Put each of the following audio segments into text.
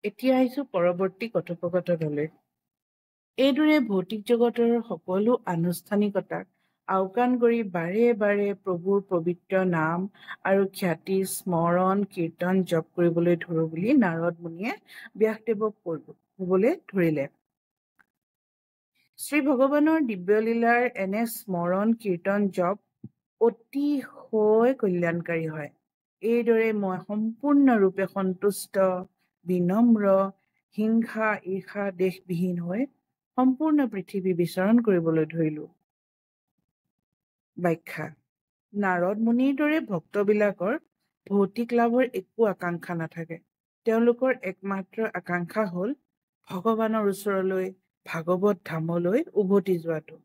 এতিয়া আহিছো পৰৱৰ্তী কথোপকথনলৈ। এইদৰে ভৌতিক জগতৰ সকলো আনুষ্ঠানিকতাক আওকাণ কৰি বাৰে বাৰে প্ৰভুৰ পবিত্ৰ নাম আৰু খ্যাতি স্মৰণ কীৰ্তন জপ কৰিবলৈ ধৰো বুলি নাৰদ মুনিয়ে ব্যাসদেৱক ক'বলৈ ধৰিলে। শ্ৰী ভগৱানৰ দিব্যলীলাৰ এনে স্মৰণ কীৰ্তন জপ অতিশয় কল্যাণকাৰী হয়। এইদৰে মই সম্পূৰ্ণৰূপে সন্তুষ্ট, বিনম্ৰ, হিংসা ঈৰ্ষা দেশবিহীন হৈ সম্পূৰ্ণ পৃথিৱী বিচৰণ কৰিবলৈ ধৰিলো। ব্যাখ্যা: নাৰদ মুনিৰ দৰে ভক্তবিলাকৰ ভৌতিক লাভৰ একো আকাংক্ষা নাথাকে। তেওঁলোকৰ একমাত্ৰ আকাংক্ষা হ'ল ভগৱানৰ ওচৰলৈ, ভাগৱত ধামলৈ উভতি যোৱাটো।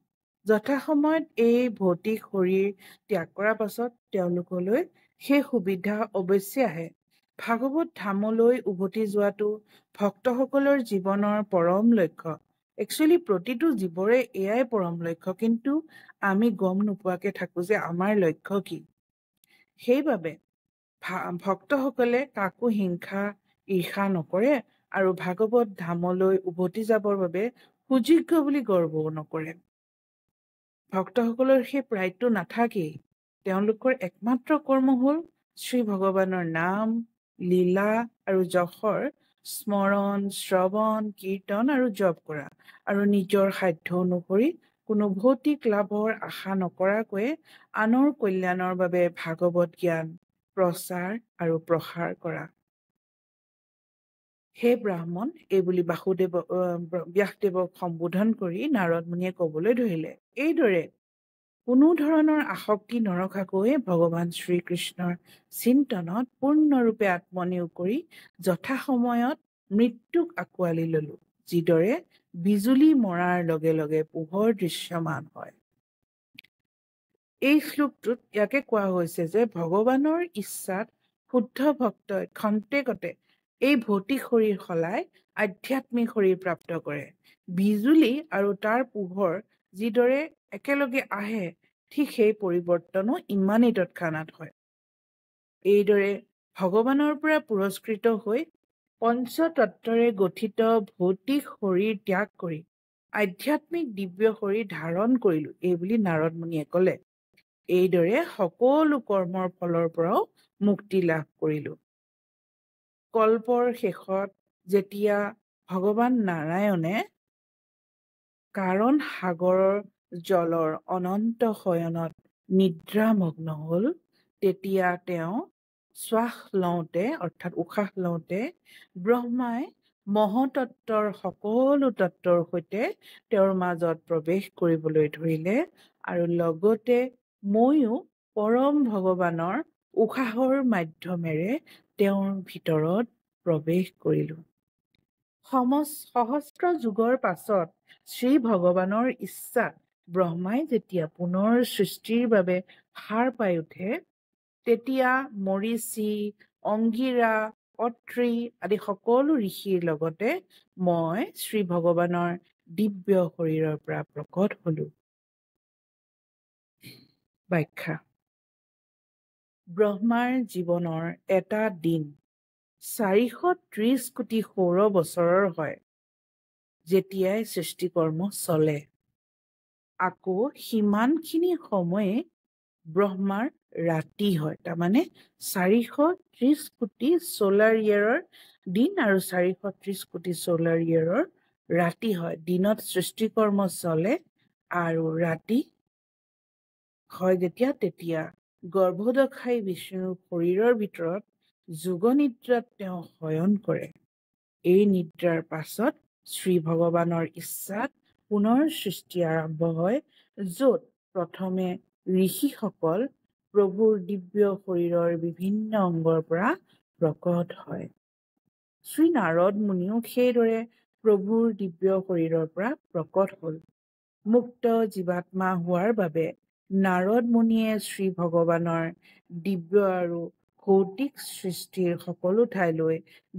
যথাসময়ত এই ভৌতিক শৰীৰ ত্যাগ কৰাৰ পাছত তেওঁলোকলৈ সেই সুবিধা অৱশ্যে আহে। ভাগৱত ধামলৈ উভতি যোৱাটো ভক্তসকলৰ জীৱনৰ পৰম লক্ষ্য। একচুৱেলি প্ৰতিটো জীৱৰে এয়াই পৰম লক্ষ্য, কিন্তু আমি গম নোপোৱাকে থাকো যে আমাৰ লক্ষ্য কি। সেইবাবে ভক্তসকলে কাকো হিংসা ঈৰ্ষা নকৰে আৰু ভাগৱত ধামলৈ উভতি যাবৰ বাবে সুযোগ্য বুলি গৰ্বও নকৰে। ভক্তসকলৰ সেই প্ৰায়টো নাথাকেই। তেওঁলোকৰ একমাত্ৰ কৰ্ম হ'ল শ্ৰী ভগৱানৰ নাম, লীলা আৰু যশৰ স্মৰণ, শ্ৰৱণ, কীৰ্তন আৰু জপ কৰা, আৰু নিজৰ সাধ্য অনুসৰি কোনো ভৌতিক লাভৰ আশা নকৰাকৈ আনৰ কল্যাণৰ বাবে ভাগৱত জ্ঞান প্ৰচাৰ আৰু প্ৰসাৰ কৰা। হে ব্ৰাহ্মণ, এইবুলি ব্যাসদেৱক সম্বোধন কৰি নাৰদ মুনিয়ে ক'বলৈ ধৰিলে। এইদৰে কোনো ধৰণৰ আসক্তি নৰখাকৈ ভগৱান শ্ৰীকৃষ্ণৰ চিন্তনত পূৰ্ণৰূপে আত্মনিয়োগ কৰি যথাসময়ত মৃত্যুক আঁকোৱালি ললো, যিদৰে বিজুলী মৰাৰ লগে লগে পোহৰ দৃশ্যমান হয়। এই শ্লোকটোত ইয়াকে কোৱা হৈছে যে ভগৱানৰ ইচ্ছাত শুদ্ধ ভক্তই ক্ষন্তেকতে এই ভৌতিক শৰীৰ সলাই আধ্যাত্মিক শৰীৰ প্ৰাপ্ত কৰে। বিজুলী আৰু তাৰ পোহৰ যিদৰে একেলগে আহে, ঠিক সেই পৰিৱৰ্তনো ইমানেই তৎক্ষণাৎ হয়। এইদৰে ভগৱানৰ পৰা পুৰস্কৃত হৈ পঞ্চতত্বৰে গঠিত ভৌতিক শৰীৰ ত্যাগ কৰি আধ্যাত্মিক দিব্য শৰীৰ ধাৰণ কৰিলো, এইবুলি নাৰদ মুনিয়ে ক'লে। এইদৰে সকলো কৰ্মৰ ফলৰ পৰাও মুক্তি লাভ কৰিলো। কল্পৰ শেষত যেতিয়া ভগৱান নাৰায়ণে কাৰণ সাগৰৰ জলৰ অনন্ত শয়নত নিদ্ৰামগ্ন হ'ল, তেতিয়া তেওঁ শ্বাস লওঁতে অৰ্থাৎ উশাহ লওঁতে ব্ৰহ্মাই মহতত্বৰ সকলো তত্বৰ সৈতে তেওঁৰ মাজত প্ৰৱেশ কৰিবলৈ ধৰিলে, আৰু লগতে ময়ো পৰম ভগৱানৰ উশাহৰ মাধ্যমেৰে তেওঁৰ ভিতৰত প্ৰৱেশ কৰিলো। সহস্ৰ যুগৰ পাছত শ্ৰী ভগৱানৰ ইচ্ছাত ব্ৰহ্মাই যেতিয়া পুনৰ সৃষ্টিৰ বাবে সাৰ পাই উঠে, তেতিয়া মৰীচি, অংগিৰা, অত্ৰি আদি সকলো ঋষিৰ লগতে মই শ্ৰী ভগৱানৰ দিব্য শৰীৰৰ পৰা প্ৰকট হলো। ব্যাখ্যা: ব্ৰহ্মাৰ জীৱনৰ এটা দিন 430 কোটি সৌৰ বছৰৰ হয়, যেতিয়াই সৃষ্টিকৰ্ম চলে। আকৌ সিমানখিনি সময়ে ব্ৰহ্মাৰ ৰাতি হয়। তাৰমানে 430 কোটি সোলাৰ ইয়েৰৰ দিন আৰু 430 কোটি সোলাৰ ইয়েৰৰ ৰাতি হয়। দিনত সৃষ্টিকৰ্ম চলে আৰু ৰাতি হয় তেতিয়া গৰ্ভদশাই বিষ্ণুৰ শৰীৰৰ ভিতৰত যোগনিদ্ৰাত তেওঁ শয়ন কৰে। এই নিদ্ৰাৰ পাছত শ্ৰী ভগৱানৰ ইচ্ছাত পুনৰ সৃষ্টি আৰম্ভ হয়, য'ত প্ৰথমে ঋষিসকল প্ৰভুৰ দিব্য শৰীৰৰ বিভিন্ন অংগৰ পৰা প্ৰকট হয়। শ্ৰী নাৰদ মুনিও সেইদৰে প্ৰভুৰ দিব্য শৰীৰৰ পৰা প্ৰকট হ'ল। মুক্ত জীৱাত্মা হোৱাৰ বাবে নাৰদ মুনিয়ে শ্ৰী ভগৱানৰ দিব্য আৰু ভৌতিক সৃষ্টিৰ সকলো ঠাইলৈ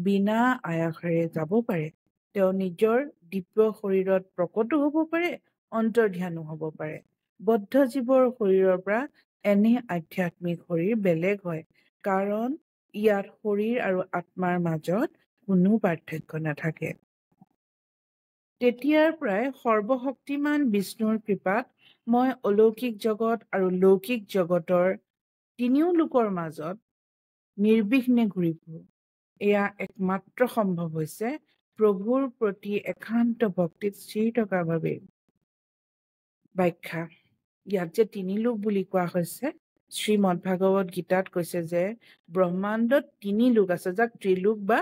বিনা আয়াসেৰে যাব পাৰে। তেওঁ নিজৰ দিব্য শৰীৰত প্ৰকটো হ'ব পাৰে, অন্তৰ্ধানো হ'ব পাৰে। বদ্ধ জীৱৰ শৰীৰৰ পৰা এনে আধ্যাত্মিক শৰীৰ বেলেগ হয়, কাৰণ ইয়াত শৰীৰ আৰু আত্মাৰ মাজত কোনো পাৰ্থক্য নাথাকে। তেতিয়াৰ পৰাই সৰ্বশক্তিমান বিষ্ণুৰ কৃপাত মই অলৌকিক জগত আৰু লৌকিক জগতৰ তিনিও লোকৰ মাজত নিৰ্বিঘ্নে ঘূৰি ফুৰোঁ। এয়া একমাত্ৰ সম্ভৱ হৈছে প্ৰভুৰ প্ৰতি একান্ত ভক্তিত স্থিৰ থকাৰ বাবেই। ব্যাখ্যা: ইয়াত যে তিনি লোক বুলি কোৱা হৈছে, শ্ৰীমদ ভাগৱত গীতাত কৈছে যে ব্ৰহ্মাণ্ডত তিনি লোক আছে, যাক ত্ৰিলোক বা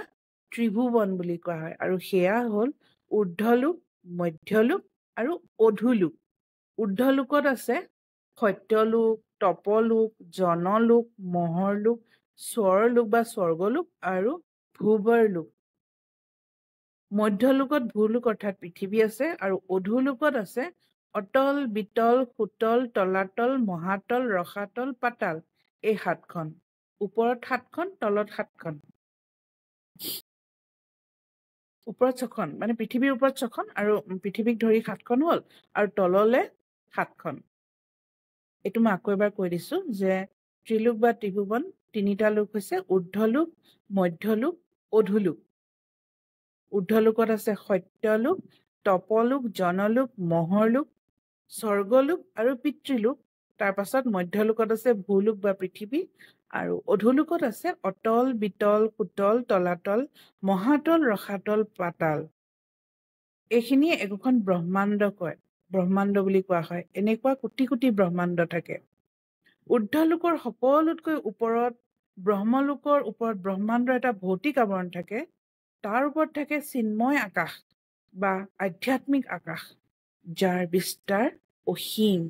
ত্ৰিভুৱন বুলি কোৱা হয়, আৰু সেয়া হ'ল ঊৰ্ধ্বলোক, মধ্যলোক আৰু অধোলোক। ঊৰ্ধ্বলোকত আছে সত্যলোক, তপলোক, জনলোক, মহৰলোক, স্বৰলোক বা স্বৰ্গলোক আৰু ভূৱৰলোক। মধ্যলোকত ভূলোক অৰ্থাৎ পৃথিৱী আছে, আৰু অধোলোকত আছে অতল, বিতল, সুতল, তলাতল, মহাতল, ৰসাতল, পাতাল। এই 7খন, ওপৰত 7খন, তলত 7খন। ওপৰত 6খন, মানে পৃথিৱীৰ ওপৰত 6খন আৰু পৃথিৱীক ধৰি 7খন হ'ল, আৰু তললে 7খন। এইটো মই আকৌ এবাৰ কৈ দিছো যে ত্ৰিলোক বা ত্ৰিভুৱন তিনিটা লোক হৈছে ঊৰ্ধ্বলোক, মধ্যলোক, অধোলোক। ঊৰ্ধ্বলোকত আছে সত্যলোক, তপলোক, জনলোক, মহৰলোক, স্বৰ্গলোক আৰু পিতৃলোক। তাৰ পাছত মধ্যলোকত আছে ভূলোক বা পৃথিৱী, আৰু অধোলোকত আছে অতল, বিতল, সুতল, তলাতল, মহাতল, ৰসাতল, পাতাল। এইখিনিয়ে একোখন ব্ৰহ্মাণ্ড কয়, ব্ৰহ্মাণ্ড বুলি কোৱা হয়। এনেকুৱা কোটি কোটি ব্ৰহ্মাণ্ড থাকে। ঊৰ্ধ্বলোকৰ সকলোতকৈ ওপৰত, ব্ৰহ্মলোকৰ ওপৰত ব্ৰহ্মাণ্ডৰ এটা ভৌতিক আৱৰণ থাকে। তাৰ ওপৰত থাকে চিন্ময় আকাশ বা আধ্যাত্মিক আকাশ, যাৰ বিস্তাৰ অসীম,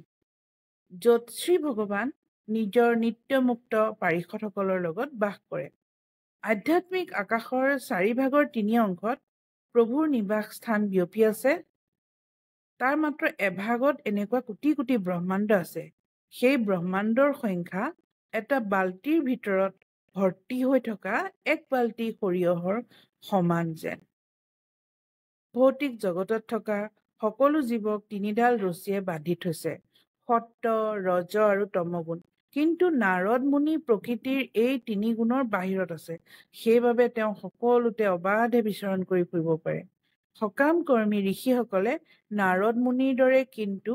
য'ত শ্ৰী ভগৱান নিজৰ নিত্যমুক্ত পাৰিষদসকলৰ লগত বাস কৰে। আধ্যাত্মিক আকাশৰ 4 ভাগৰ 3 অংশত প্ৰভুৰ নিবাস স্থান বিয়পি আছে। তাৰ মাত্ৰ এভাগত এনেকুৱা কোটি কোটি ব্ৰহ্মাণ্ড আছে। সেই ব্ৰহ্মাণ্ডৰ সংখ্যা এটা বাল্টিৰ ভিতৰত ভৰ্তি হৈ থকা এক বাল্টি সৰিয়হৰ সমান যেন। ভৌতিক জগতত থকা সকলো জীৱক 3ডাল ৰছীয়ে বান্ধি থৈছে, সত্য, ৰজ আৰু তমগুণ। কিন্তু নাৰদ মুনি প্ৰকৃতিৰ এই 3 গুণৰ বাহিৰত আছে, সেইবাবে তেওঁ সকলোতে অবাধে বিচৰণ কৰি ফুৰিব পাৰে। সকাম কৰ্মী ঋষিসকলে নাৰদ মুনিৰ দৰে কিন্তু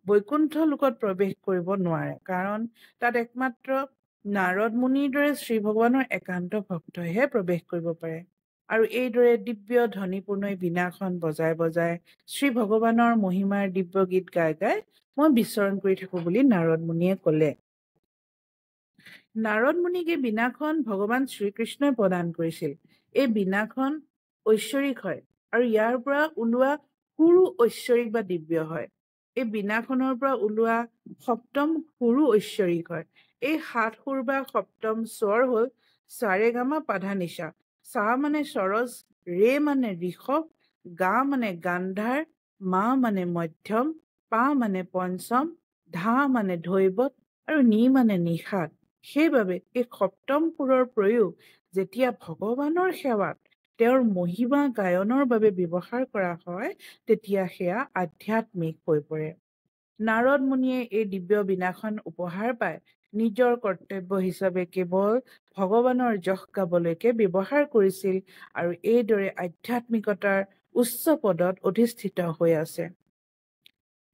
বৈকুণ্ঠ লোকত প্ৰৱেশ কৰিব নোৱাৰে, কাৰণ তাত একমাত্ৰ নাৰদ মুনিৰ দৰে শ্ৰী ভগৱানৰ একান্ত ভক্তইহে প্ৰৱেশ কৰিব পাৰে। আৰু এইদৰে দিব্য ধ্বনিপূৰ্ণ বীণাখন বজাই বজাই শ্ৰী ভগৱানৰ মহিমাৰ দিব্য গীত গাই গাই মই বিচৰণ কৰি থাকো বুলি নাৰদ মুনিয়ে ক'লে। নাৰদ মুনিক এই বীণাখন ভগৱান শ্ৰীকৃষ্ণই প্ৰদান কৰিছিল। এই বীণাখন ঐশ্বৰিক হয়, আৰু ইয়াৰ পৰা ওলোৱা সুৰো ঐশ্বৰিক বা দিব্য হয়। এই বীণাখনৰ পৰা ওলোৱা সপ্তম সুৰো ঐশ্বৰিক হয়। এই 7 সুৰ বা সপ্তম স্বৰ হ'ল সাৰেগামা পাধানিসা। সা মানে সৰজ, ৰে মানে ঋষভ, গা মানে গান্ধাৰ, মা মানে মধ্যম, পা মানে পঞ্চম, ধা মানে ধৈৱত আৰু নি মানে নিষাদ। সেইবাবে এই সপ্তম সুৰৰ প্ৰয়োগ যেতিয়া ভগৱানৰ সেৱাত, তেওঁৰ মহিমা গায়নৰ বাবে ব্যৱহাৰ কৰা হয়, তেতিয়া সেয়া আধ্যাত্মিক হৈ পৰে। নাৰদ মুনিয়ে এই দিব্য বীণাখন উপহাৰ পাই নিজৰ কৰ্তব্য হিচাপে কেৱল ভগৱানৰ যশ গাবলৈকে ব্যৱহাৰ কৰিছিল, আৰু এইদৰে আধ্যাত্মিকতাৰ উচ্চ পদত অধিষ্ঠিত হৈ আছে।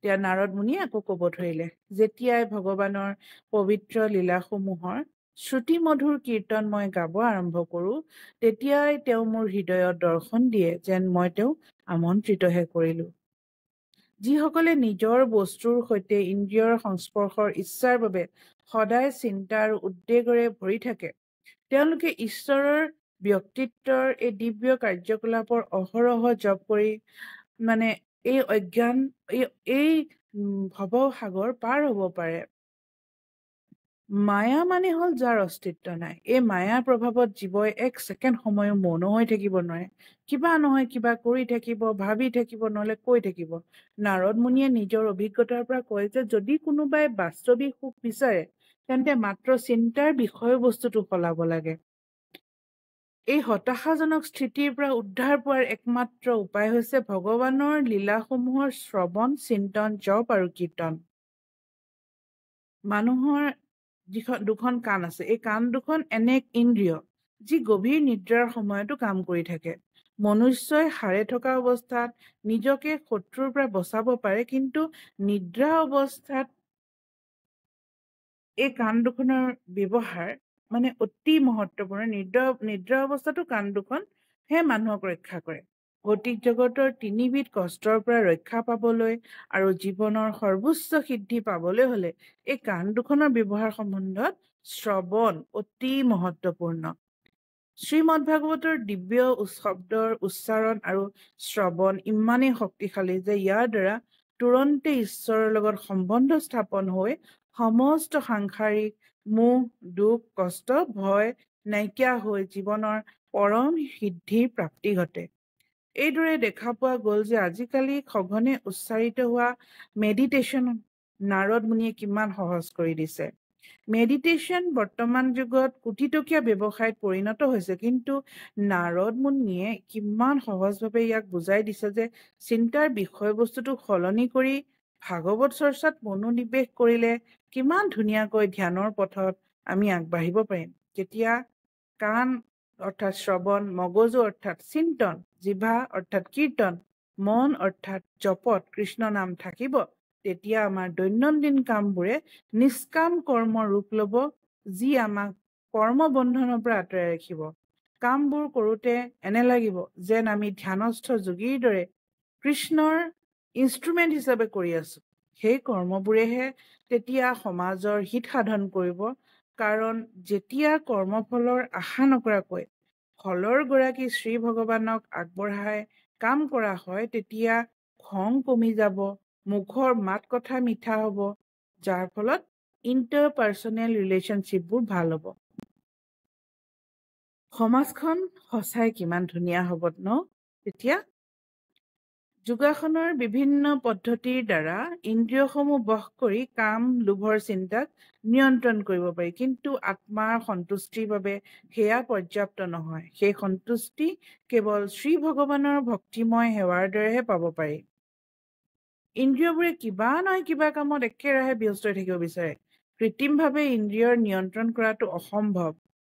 এতিয়া নাৰদ মুনিয়ে আকৌ ক'ব ধৰিলে, যেতিয়াই ভগৱানৰ পবিত্ৰ লীলাসমূহৰ শ্ৰুতিমধুৰ কীৰ্তন মই গাব আৰম্ভ কৰোঁ, তেতিয়াই তেওঁ মোৰ হৃদয়ত দৰ্শন দিয়ে যেন মই তেওঁক আমন্ত্ৰিতহে কৰিলোঁ। যিসকলে নিজৰ বস্তুৰ সৈতে ইন্দ্ৰিয়ৰ সংস্পৰ্শৰ ইচ্ছাৰ বাবে সদায় চিন্তা আৰু উদ্বেগেৰে ভৰি থাকে, তেওঁলোকে ঈশ্বৰৰ ব্যক্তিত্বৰ এই দিব্য কাৰ্যকলাপৰ অহৰহ জপ কৰি এই অজ্ঞান, এই ভৱসাগৰ পাৰ হ'ব পাৰে। মায়া মানে হ'ল যাৰ অস্তিত্ব নাই। এই মায়াৰ প্ৰভাৱত জীৱই 1 ছেকেণ্ড সময়ো মৌন হৈ থাকিব নোৱাৰে। কিবা নহয় কিবা কৰি থাকিব, ভাবি থাকিব, নহলে কৈ থাকিব। নাৰদ মুনিয়ে নিজৰ অভিজ্ঞতাৰ পৰা কয় যে যদি কোনোবাই বাস্তৱিক সুখ বিচাৰে, তেন্তে মাত্ৰ চিন্তাৰ বিষয়বস্তুটো সলাব লাগে। এই হতাশাজনক স্থিতিৰ পৰা উদ্ধাৰ পোৱাৰ একমাত্ৰ উপায় হৈছে ভগৱানৰ লীলাসমূহৰ শ্ৰৱণ, চিন্তন, জপ আৰু কীৰ্তন। মানুহৰ দুখন কাণ আছে, এই কাণ দুখন এনে এক ইন্দ্ৰিয় যি গভীৰ নিদ্ৰাৰ সময়তো কাম কৰি থাকে। মনুষ্যই সাৰে থকা অৱস্থাত নিজকে শত্ৰুৰ পৰা বচাব পাৰে, কিন্তু নিদ্ৰা অৱস্থাত এই কাণ দুখনৰ ব্যৱহাৰ অতি মহত্বপূৰ্ণ। নিদ্ৰা অৱস্থাতো কাণ দুখনহে মানুহক ৰক্ষা কৰে। ভৌতিক জগতৰ 3বিধ কষ্টৰ পৰা ৰক্ষা পাবলৈ আৰু জীৱনৰ সৰ্বোচ্চ সিদ্ধি পাবলৈ হলে এই কাণ দুখনৰ ব্যৱহাৰ সম্বন্ধত শ্ৰৱণ অতি মহত্বপূৰ্ণ। শ্ৰীমদ ভাগৱতৰ দিব্য শব্দৰ উচ্চাৰণ আৰু শ্ৰৱণ ইমানেই শক্তিশালী যে ইয়াৰ দ্বাৰা তুৰন্তে ঈশ্বৰৰ লগত সম্বন্ধ স্থাপন হৈ সমস্ত সাংসাৰিক মোহ, দুখ, কষ্ট, ভয় নাইকিয়া হৈ জীৱনৰ পৰম সিদ্ধিৰ প্ৰাপ্তি ঘটে। এইদৰে দেখা পোৱা গ'ল যে আজিকালি সঘনে উচ্চাৰিত হোৱা মেডিটেশ্যন নাৰদ মুনিয়ে কিমান সহজ কৰি দিছে। মেডিটেশ্যন বৰ্তমান যুগত কোটিটকীয়া ব্যৱসায়ত পৰিণত হৈছে, কিন্তু নাৰদ মুনিয়ে কিমান সহজভাৱে ইয়াক বুজাই দিছে যে চিন্তাৰ বিষয়বস্তুটো সলনি কৰি ভাগৱত চৰ্চাত মনোনিৱেশ কৰিলে কিমান ধুনীয়াকৈ ধ্যানৰ পথত আমি আগবাঢ়িব পাৰিম। যেতিয়া কাণ অৰ্থাৎ শ্ৰৱণ, মগজু অৰ্থাৎ চিন্তন, জিভা অৰ্থাৎ কীৰ্তন, মন অৰ্থাৎ জপত কৃষ্ণ নাম থাকিব, তেতিয়া আমাৰ দৈনন্দিন কামবোৰে নিষ্কাম কৰ্মৰ ৰূপ ল'ব, যি আমাক কৰ্মবন্ধনৰ পৰা আঁতৰাই ৰাখিব। কামবোৰ কৰোঁতে এনে লাগিব যেন আমি ধ্যানস্থ যোগীৰ দৰে কৃষ্ণৰ ইনষ্ট্ৰুমেণ্ট হিচাপে কৰি আছো। সেই কৰ্মবোৰেহে তেতিয়া সমাজৰ হিত সাধন কৰিব, কাৰণ যেতিয়া কৰ্মফলৰ আশা নকৰাকৈ ফলৰ গৰাকী শ্ৰী ভগৱানক আগবঢ়াই কাম কৰা হয়, তেতিয়া খং কমি যাব, মুখৰ মাত কথা মিঠা হ'ব, যাৰ ফলত ইণ্টাৰপাৰ্চনেল ৰিলেশ্যনশ্বিপবোৰ ভাল হ'ব। সমাজখন সঁচাই কিমান ধুনীয়া হ'ব ন? তেতিয়া যোগাসনৰ বিভিন্ন পদ্ধতিৰ দ্বাৰা ইন্দ্ৰিয়সমূহ বশ কৰি কাম, লোভৰ চিন্তাক নিয়ন্ত্ৰণ কৰিব পাৰি, কিন্তু আত্মাৰ সন্তুষ্টিৰ বাবে সেয়া পৰ্যাপ্ত নহয়। সেই সন্তুষ্টি কেৱল শ্ৰী ভগৱানৰ ভক্তিময় সেৱাৰ দ্বাৰাহে পাব পাৰি। ইন্দ্ৰিয়বোৰে কিবা নহয় কিবা কামত একেৰাহে ব্যস্ত হৈ থাকিব বিচাৰে। কৃত্ৰিমভাৱে ইন্দ্ৰিয়ৰ নিয়ন্ত্ৰণ কৰাটো অসম্ভৱ।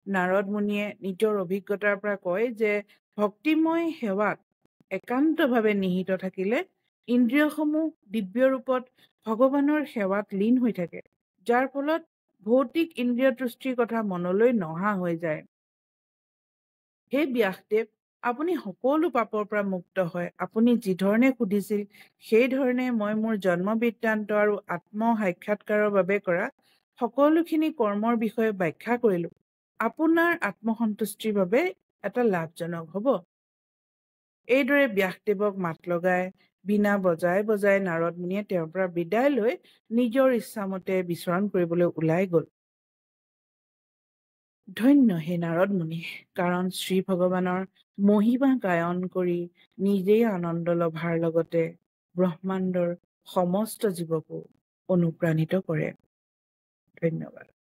নাৰদ মুনিয়ে নিজৰ অভিজ্ঞতাৰ পৰা কয় যে ভক্তিময় সেৱাত একান্তভাৱে নিহিত থাকিলে ইন্দ্ৰিয়সমূহ দিব্য ৰূপত ভগৱানৰ সেৱাত লীন হৈ থাকে, যাৰ ফলত ভৌতিক ইন্দ্ৰিয় তৃষ্টিৰ কথা মনলৈ নহা হৈ যায়। হে ব্যাসদেৱ, আপুনি সকলো পাপৰ পৰা মুক্ত হয়। আপুনি যি ধৰণে সুধিছিল সেই ধৰণে মই মোৰ জন্ম বৃত্তান্ত আৰু আত্ম সাক্ষাৎকাৰৰ বাবে কৰা সকলোখিনি কৰ্মৰ বিষয়ে ব্যাখ্যা কৰিলো। আপোনাৰ আত্মসন্তুষ্টিৰ বাবে এটা লাভজনক হ'ব। এইদৰে ব্যাসদেৱক মাত লগাই বীণা বজাই বজাই নাৰদ মুনিয়ে তেওঁৰ পৰা বিদায় লৈ নিজৰ ইচ্ছামতে বিচৰণ কৰিবলৈ ওলাই গ'ল। ধন্য হে নাৰদ মুনি, কাৰণ শ্ৰী ভগৱানৰ মহিমা গায়ন কৰি নিজেই আনন্দ লভাৰ লগতে ব্ৰহ্মাণ্ডৰ সমস্ত জীৱকো অনুপ্ৰাণিত কৰে। ধন্যবাদ।